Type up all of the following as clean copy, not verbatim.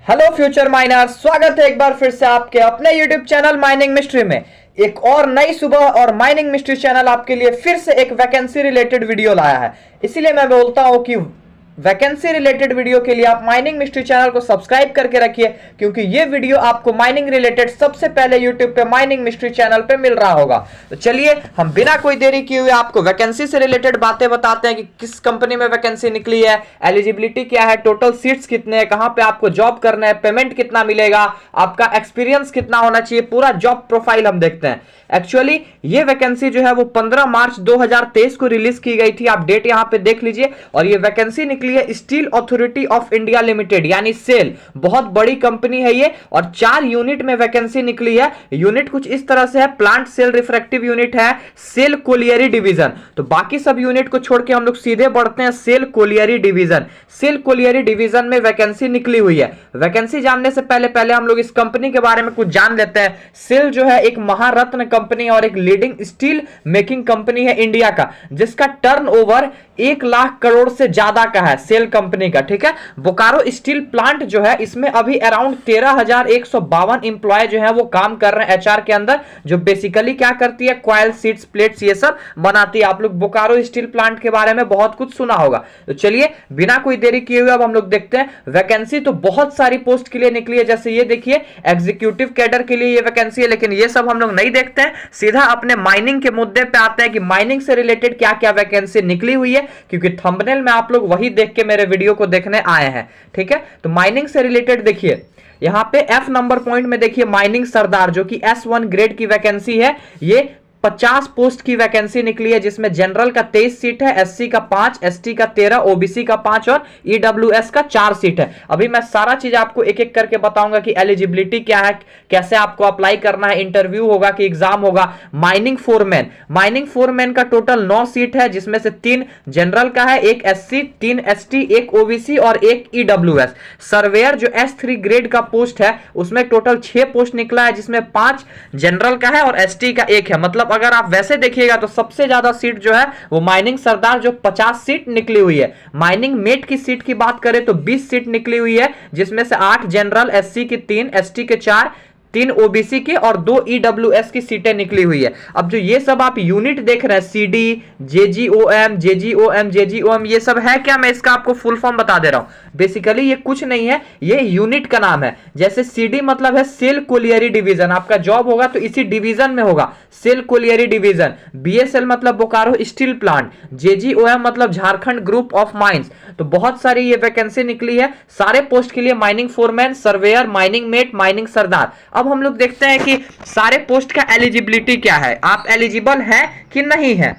Hello future minor, स्वागत है एक बार फिर से आपके अपने यूट्यूब चैनल माइनिंग मिस्ट्री में। एक और नई सुबह और माइनिंग मिस्ट्री चैनल आपके लिए फिर से एक वैकेंसी रिलेटेड वीडियो लाया है। इसीलिए मैं बोलता हूं कि वैकेंसी रिलेटेड वीडियो के लिए आप माइनिंग मिस्ट्री चैनल को सब्सक्राइब करके रखिए, क्योंकि ये वीडियो आपको माइनिंग रिलेटेड सबसे पहले यूट्यूब पे माइनिंग मिस्ट्री चैनल पे मिल रहा होगा। तो चलिए हम बिना कोई देरी किए हुए आपको वैकेंसी से रिलेटेड बातें बताते हैं कि किस कंपनी में वैकेंसी निकली है, एलिजिबिलिटी क्या है, टोटल सीट्स कितने हैं, कहां पे आपको जॉब करना है, पेमेंट कितना मिलेगा, आपका एक्सपीरियंस कितना होना चाहिए, पूरा जॉब प्रोफाइल हम देखते हैं। एक्चुअली ये वैकेंसी जो है वो 15 मार्च 2023 को रिलीज की गई थी। आप डेट यहां पे देख लीजिए। और ये वैकेंसी निकली है steel authority of India limited यानी सेल, बहुत बड़ी कंपनी है ये। और 4 यूनिट में वैकेंसी निकली है। यूनिट कुछ इस तरह से है, प्लांट सेल रिफ्रैक्टिव यूनिट है, सेल कोलियरी डिवीजन। तो बाकी सब यूनिट को छोड़ के हम लोग सीधे बढ़ते हैं SAIL colliery division. SAIL colliery division में वैकेंसी निकली हुई है। वैकेंसी जानने से पहले हम लोग इस कंपनी के बारे में कुछ जान लेते हैं। सेल जो है एक महारत्न कंपनी और एक लीडिंग स्टील मेकिंग कंपनी है इंडिया का, जिसका टर्नओवर 1 लाख करोड़ से ज्यादा का है सेल कंपनी का। ठीक है, बोकारो स्टील प्लांट जो है इसमें अभी अराउंड 13,152 इंप्लॉय जो है वो काम कर रहे हैं एचआर के अंदर, जो बेसिकली क्या करती है, कॉइल, सीट्स, प्लेट्स ये सब बनाती है। आप लोग बोकारो स्टील प्लांट के बारे में बहुत कुछ सुना होगा। तो चलिए बिना कोई देरी किए हुए अब हम लोग देखते हैं। वैकेंसी तो बहुत सारी पोस्ट के लिए निकली है, जैसे ये देखिए एग्जीक्यूटिव कैडर के लिए ये वैकेंसी है, लेकिन ये सब हम लोग नहीं देखते हैं। सीधा अपने माइनिंग के मुद्दे पे आते हैं कि माइनिंग से रिलेटेड क्या क्या वैकेंसी निकली हुई है, क्योंकि थंबनेल में आप लोग वही देख के मेरे वीडियो को देखने आए हैं। ठीक है, तो माइनिंग से रिलेटेड देखिए यहां पे एफ नंबर पॉइंट में देखिए माइनिंग सरदार, जो कि S1 ग्रेड की वैकेंसी है। ये 50 पोस्ट की वैकेंसी निकली है, जिसमें जनरल का 23 सीट है, एससी का 5, एसटी का 13, ओबीसी का 5 और ईडब्ल्यूएस का 4 सीट है। अभी मैं सारा चीज आपको एक एक करके बताऊंगा कि एलिजिबिलिटी क्या है, कैसे आपको अप्लाई करना है, इंटरव्यू होगा कि एग्जाम होगा। माइनिंग फोरमैन का टोटल 9 सीट है, जिसमें से 3 जनरल का है, 1 एससी, 3 एसटी, 1 ओबीसी और 1 ईडब्ल्यूएस। सर्वेयर जो S3 ग्रेड का पोस्ट है उसमें टोटल 6 पोस्ट निकला है, जिसमें 5 जनरल का है और एसटी का 1 है। मतलब अगर आप वैसे देखिएगा तो सबसे ज्यादा सीट जो है वो माइनिंग सरदार, जो 50 सीट निकली हुई है। माइनिंग मेट की सीट की बात करें तो 20 सीट निकली हुई है, जिसमें से 8 जनरल, एससी की 3, एसटी के 4, 3 ओबीसी की और 2 ईडब्ल्यूएस की सीटें निकली हुई है। अब जो ये सब आप यूनिट देख रहे हैं, सीडी, जेजीओएम, ये सब है क्या, मैं इसका आपको फुल फॉर्म बता दे रहा हूं। बेसिकली ये कुछ नहीं है, ये यूनिट का नाम है। जैसे सीडी मतलब है सेल कोलियरी डिवीजन, आपका जॉब होगा तो इसी डिवीजन में होगा, सेल कोलियरी डिवीजन। बीएसएल मतलब बोकारो स्टील प्लांट, जेजीओएम मतलब झारखंड ग्रुप ऑफ माइंस। तो बहुत सारी ये वैकेंसी निकली है सारे पोस्ट के लिए, mining foreman, surveyor, mining mate, mining sardar. अब हम लोग देखते हैं कि सारे पोस्ट का एलिजिबिलिटी क्या है, आप एलिजिबल हैं कि नहीं है।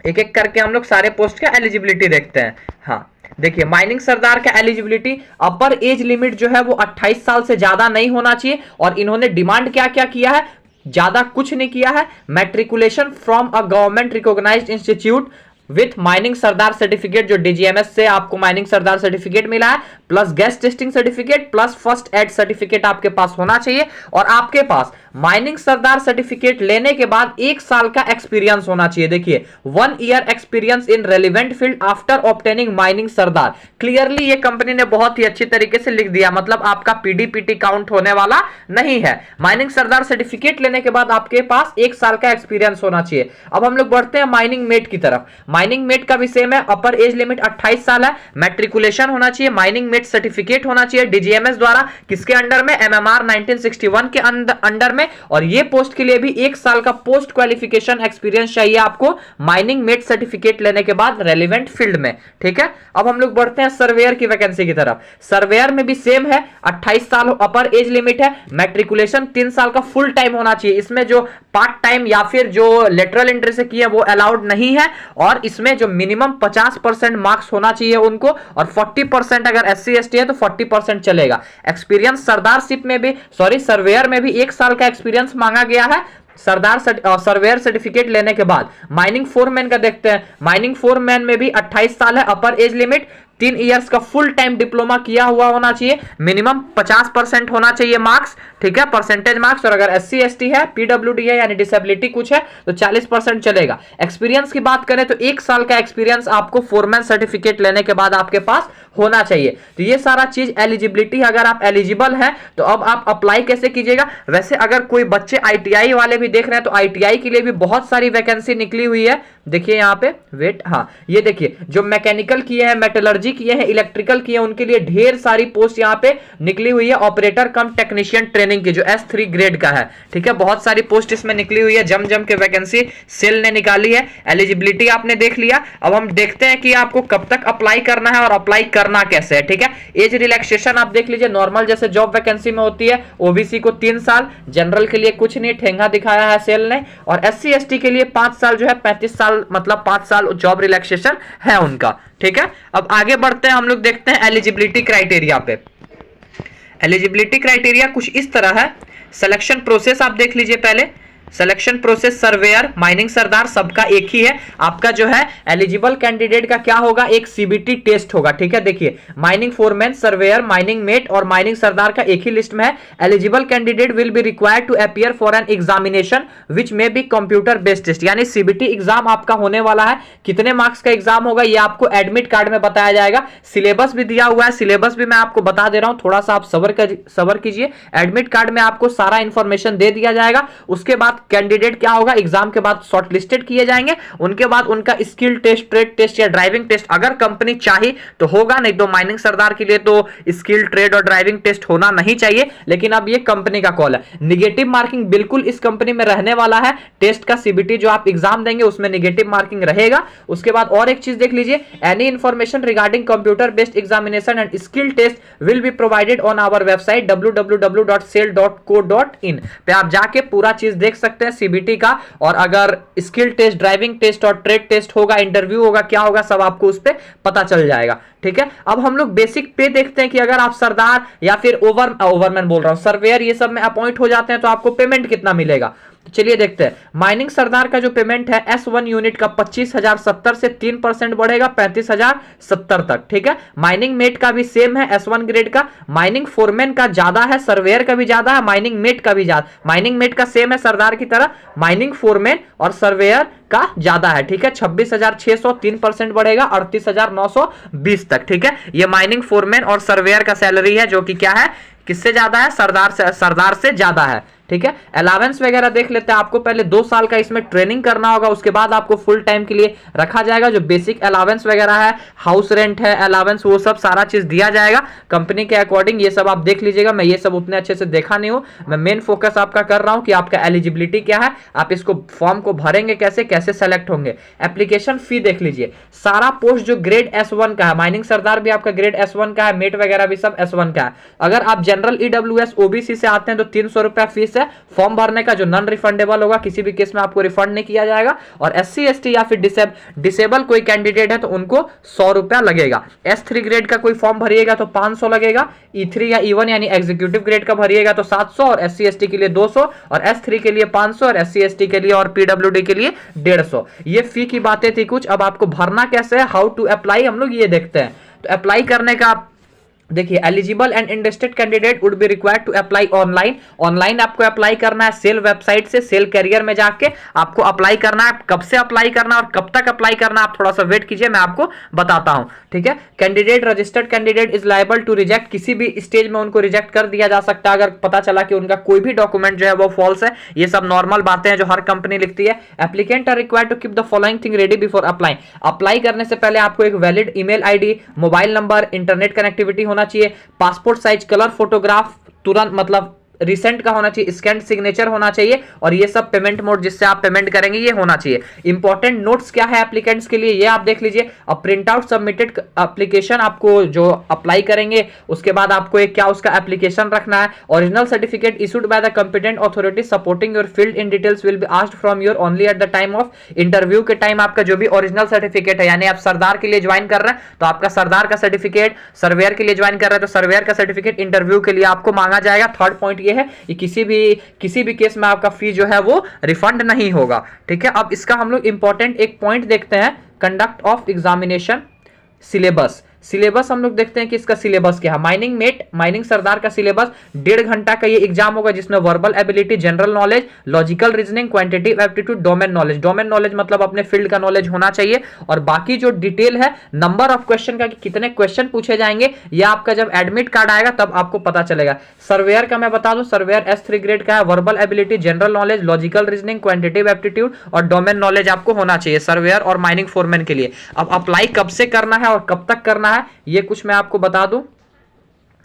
एक एक करके हम लोग सारे पोस्ट का एलिजिबिलिटी देखते हैं। हाँ देखिए, माइनिंग सरदार का एलिजिबिलिटी, अपर एज लिमिट जो है वो 28 साल से ज्यादा नहीं होना चाहिए। और इन्होंने डिमांड क्या क्या किया है, ज्यादा कुछ नहीं किया है। Matriculation from a government recognized institute with mining sardar certificate, जो डीजीएमएस से आपको माइनिंग सरदार सर्टिफिकेट मिला है, plus gas testing certificate, plus first aid certificate आपके पास होना चाहिए। और आपके पास माइनिंग सरदार सर्टिफिकेट लेने के बाद 1 साल का एक्सपीरियंस होना चाहिए। देखिए 1 year experience in relevant field after obtaining mining Sardar. Clearly ये कंपनी ने बहुत ही अच्छी तरीके से लिख दिया, मतलब आपका पीडीपीटी काउंट होने वाला नहीं है। माइनिंग सरदार सर्टिफिकेट लेने के बाद आपके पास 1 साल का एक्सपीरियंस होना चाहिए। अब हम लोग बढ़ते हैं माइनिंग मेट की तरफ। माइनिंग मेट का भी सेम है, अपर एज लिमिट 28 साल है, मैट्रिकुलेशन होना चाहिए, माइनिंग मेट सर्टिफिकेट होना चाहिए डीजीएमएस द्वारा, किसके अंडर में, एमएमआर 1961 के अंडर में। और ये पोस्ट के लिए भी 1 साल का पोस्ट क्वालिफिकेशन एक्सपीरियंस चाहिए आपको माइनिंग मेट सर्टिफिकेट लेने के बाद रेलेवेंट फील्ड में। ठीक है, अब हम लोग बढ़ते हैं सर्वेयर की वैकेंसी की तरफ। सर्वेयर में भी सेम है, 28 साल अपर एज लिमिट है, मैट्रिकुलेशन 3 साल का फुल टाइम होना चाहिए। इसमें जो पार्ट टाइम या फिर जो लेटरल एंट्री से किए वो अलाउड नहीं है। और इसमें जो मिनिमम 50% मार्क्स होना चाहिए उनको, और 40% अगर एससी एसटी है तो 40% चलेगा। एक्सपीरियंस सरदारशिप में भी, सर्वेयर में भी 1 साल का एक्सपीरियंस मांगा गया है सर्वेयर सर्टिफिकेट लेने के बाद। माइनिंग फोरमैन का देखते हैं, माइनिंग फोरमैन में भी 28 साल है अपर एज लिमिट, 3 इयर्स का फुल टाइम डिप्लोमा किया हुआ होना चाहिए, मिनिमम 50% होना चाहिए मार्क्स, ठीक है, परसेंटेज मार्क्स। और अगर SC ST है, PWD है यानी डिसेबिलिटी कुछ है तो 40% चलेगा। एक्सपीरियंस की बात करें तो 1 साल का एक्सपीरियंस आपको फोरमैन सर्टिफिकेट लेने के बाद आपके पास होना चाहिए। तो ये सारा चीज एलिजिबिलिटी, अगर आप एलिजिबल हैं तो अब आप अप्लाई कैसे कीजिएगा। वैसे अगर कोई बच्चे ITI वाले भी देख रहे हैं तो ITI के लिए भी बहुत सारी वैकेंसी निकली हुई है। देखिए यहाँ पे वेट, हाँ ये देखिए, जो मैकेनिकल किए हैं, मेटलर्जी किए हैं, इलेक्ट्रिकल किए हैं, उनके लिए ढेर सारी पोस्ट यहाँ पे निकली हुई है। ऑपरेटर कम टेक्नीशियन ट्रेनिंग की जो S3 ग्रेड का है, ठीक है, बहुत सारी पोस्ट इसमें निकली हुई है। जम जम के वैकेंसी सेल ने निकाली है। एलिजिबिलिटी आपने देख लिया। अब हम देखते हैं कि आपको कब तक अप्लाई करना है और अप्लाई करना कैसे है, ठीक है। एज रिलैक्सेशन आप देख लीजिए, नॉर्मल जैसे जॉब वैकेंसी में होती है। OBC को 3 साल, जनरल के लिए कुछ नहीं, ठेंगा दिखाया है सेल ने। और SC ST के लिए 5 साल जो है, 35 साल मतलब 5 साल जॉब रिलैक्सेशन है उनका, ठीक है। अब आगे बढ़ते हैं, हम लोग देखते हैं एलिजिबिलिटी क्राइटेरिया पे। एलिजिबिलिटी क्राइटेरिया कुछ इस तरह है। सिलेक्शन प्रोसेस आप देख लीजिए पहले। सिलेक्शन प्रोसेस सर्वेयर, माइनिंग सरदार सबका एक ही है। आपका जो है एलिजिबल कैंडिडेट का क्या होगा, एक CBT टेस्ट होगा, ठीक है। देखिए mining foreman, surveyor, mining mate और माइनिंग सरदार का एक ही लिस्ट में है। Eligible candidate will be required to appear for an examination which may be computer based test, यानी CBT एग्जाम आपका होने वाला है। कितने मार्क्स का एग्जाम होगा ये आपको एडमिट कार्ड में बताया जाएगा। सिलेबस भी दिया हुआ है, सिलेबस भी मैं आपको बता दे रहा हूं, थोड़ा सा आप सबर कीजिए। एडमिट कार्ड में आपको सारा इंफॉर्मेशन दे दिया जाएगा। उसके बाद कैंडिडेट क्या होगा, एग्जाम के बाद शॉर्टलिस्टेड किए जाएंगे। उनके बाद उनका स्किल टेस्ट, ट्रेड टेस्ट या ड्राइविंग टेस्ट अगर कंपनी चाहे तो होगा, नहीं तो माइनिंग सरदार के लिए तो स्किल, ट्रेड और ड्राइविंग टेस्ट होना नहीं चाहिए। लेकिन अब ये कंपनी का कॉल है। निगेटिव मार्किंग बिल्कुल इस कंपनी में रहने वाला है। टेस्ट का CBT जो आप एग्जाम देंगे उसमें निगेटिव मार्किंग रहेगा। उसके बाद और एक चीज देख लीजिए, any information regarding computer based examination and skill test will be provided on our website www.sel.co.in पे आप जाके पूरा चीज देख सकते हैं CBT का। और अगर स्किल टेस्ट, ड्राइविंग टेस्ट और ट्रेड टेस्ट होगा, इंटरव्यू होगा, क्या होगा, सब आपको उस पर पता चल जाएगा, ठीक है। अब हम लोग बेसिक पे देखते हैं कि अगर आप सरदार या फिर ओवरमैन बोल रहा हूं, सर्वेयर, ये सब में अपॉइंट हो जाते हैं तो आपको पेमेंट कितना मिलेगा। तो चलिए देखते हैं। माइनिंग सरदार का जो पेमेंट है S1 यूनिट का 25,070 से 3% बढ़ेगा 35,070 तक, ठीक है। माइनिंग मेट का भी सेम है, S1 ग्रेड का। माइनिंग फोरमैन का ज्यादा है, सर्वेयर का भी ज्यादा है, माइनिंग मेट का भी ज्यादा। माइनिंग मेट का सेम है सरदार की तरह, माइनिंग फोरमैन और सर्वेयर का ज्यादा है, ठीक है। 26,600 3% बढ़ेगा 38,920 तक, ठीक है। ये माइनिंग फोरमैन और सर्वेयर का सैलरी है, जो कि क्या है, किससे ज्यादा है, सरदार से ज्यादा है, ठीक है। अलावेंस वगैरह देख लेते हैं। आपको पहले 2 साल का इसमें ट्रेनिंग करना होगा, उसके बाद आपको फुल टाइम के लिए रखा जाएगा। जो बेसिक अलावेंस वगैरह है, हाउस रेंट है, अलावेंस, वो सब सारा चीज दिया जाएगा कंपनी के अकॉर्डिंग। ये सब आप देख लीजिएगा। मैं ये सब उतने अच्छे से देखा नहीं हूं, मैं मेन फोकस आपका कर रहा हूं कि आपका एलिजिबिलिटी क्या है, आप इसको फॉर्म को भरेंगे कैसे, कैसे सेलेक्ट होंगे। एप्लीकेशन फी देख लीजिए। सारा पोस्ट जो ग्रेड S1 का है, माइनिंग सरदार भी आपका ग्रेड S1 का है, मेट वगैरह भी सब S1 का है। अगर आप जनरल EWS OBC से आते हैं तो 300 रुपया फीस है फॉर्म भरने का, जो नॉन रिफंडेबल होगा, किसी भी केस में आपको रिफंड नहीं किया जाएगा। और SC ST या फिर डिसेबल कोई कैंडिडेट है तो उनको 100 रुपया लगेगा। S3 ग्रेड का कोई फॉर्म भरिएगा तो 500 लगेगा। E3 या E1 यानी एग्जीक्यूटिव ग्रेड का भरिएगा तो 700 और SC ST के लिए 200 और S3 के लिए 500 और SC ST के लिए और PWD के लिए 150। ये फी की बातें थी कुछ। अब आपको भरना कैसे है, हाउ टू अप्लाई, हम लोग ये देखते हैं। तो अप्लाई करने का देखिए, eligible and interested candidate would be required to apply online. Online आपको अप्लाई करना है सेल वेबसाइट से, सेल कैरियर में जाके आपको अप्लाई करना है। कब से अप्लाई करना है और कब तक अप्लाई करना है, आप थोड़ा सा वेट कीजिए, मैं आपको बताता हूं, ठीक है। Candidate, registered candidate is liable to reject, किसी भी स्टेज में उनको रिजेक्ट कर दिया जा सकता है अगर पता चला कि उनका कोई भी डॉक्यूमेंट जो है वो फॉल्स है। ये सब नॉर्मल बातें हैं जो हर कंपनी लिखती है। Applicant are required to keep the following thing ready before apply. Apply करने से पहले आपको एक valid email ID, mobile number, internet connectivity होना चाहिए, पासपोर्ट साइज कलर फोटोग्राफ तुरंत मतलब रिसेंट का होना चाहिए, स्कैन सिग्नेचर होना चाहिए और ये सब पेमेंट मोड जिससे आप पेमेंट करेंगे ये होना चाहिए। इंपॉर्टेंट नोट्स क्या है एप्लीकेंट्स के लिए ये आप देख लीजिए। अब प्रिंट आउट सबमिटेड एप्लीकेशन, आपको जो अप्लाई करेंगे उसके बाद आपको एक क्या उसका एप्लीकेशन रखना है। Original certificate issued by the competent authority supporting your field in details will be asked from your only at the time of interview. के टाइम आपका जो भी ओरिजिनल सर्टिफिकेट है, यानी आप सरदार के लिए ज्वाइन कर रहे हैं तो आपका सरदार का सर्टिफिकेट, सर्वेयर के लिए ज्वाइन कर रहे हैं तो सर्वेयर का सर्टिफिकेट इंटरव्यू के लिए आपको मांगा जाएगा। थर्ड पॉइंट ये है कि किसी भी केस में आपका फी जो है वो रिफंड नहीं होगा, ठीक है। अब इसका हम लोग इंपॉर्टेंट एक पॉइंट देखते हैं, conduct of examination syllabus. Syllabus हम लोग देखते हैं कि इसका सिलेबस क्या है। माइनिंग मेट, माइनिंग सरदार का सिलेबस 1.5 घंटा का ये एग्जाम होगा, जिसमें verbal ability, general knowledge, logical reasoning, quantitative aptitude, domain knowledge. Domain knowledge मतलब अपने फील्ड का नॉलेज होना चाहिए, और बाकी जो डिटेल है नंबर ऑफ क्वेश्चन का कि कितने क्वेश्चन पूछे जाएंगे, यह आपका जब एडमिट कार्ड आएगा तब आपको पता चलेगा। सर्वेयर का मैं बता दूं, सर्वेयर S3 ग्रेड का है। Verbal ability, general knowledge, logical reasoning, quantitative aptitude और डोमेन नॉलेज आपको होना चाहिए सर्वेयर और माइनिंग फोरमैन के लिए। अब अप्लाई कब से करना है और कब तक करना है ये कुछ मैं आपको बता दूं।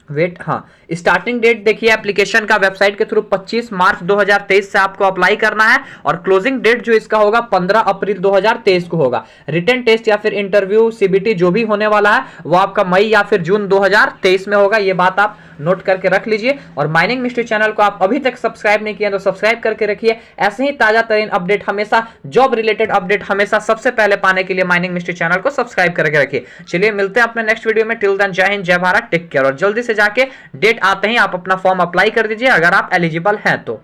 वेट, हाँ, स्टार्टिंग डेट देखिए एप्लीकेशन का वेबसाइट के थ्रू 25 मार्च 2023 से आपको अप्लाई करना है, और क्लोजिंग डेट जो इसका होगा 15 अप्रैल 2023 को होगा। रिटन टेस्ट या फिर इंटरव्यू CBT जो भी होने वाला है वो आपका मई या फिर जून 2023 में होगा। ये बात आप नोट करके रख लीजिए। और माइनिंग मिस्ट्री चैनल को आप अभी तक सब्सक्राइब नहीं किया तो सब्सक्राइब करके रखिए। ऐसे ही ताजा तरीन अपडेट हमेशा, जॉब रिलेटेड अपडेट हमेशा सबसे पहले पाने के लिए माइनिंग मिस्ट्री चैनल को सब्सक्राइब करके रखिए। चलिए मिलते हैं अपने नेक्स्ट वीडियो में। टिल देन जय हिंद, जय भारत, टेक केयर। और जल्दी से जाके डेट आते ही आप अपना फॉर्म अप्लाई कर दीजिए अगर आप एलिजिबल हैं तो।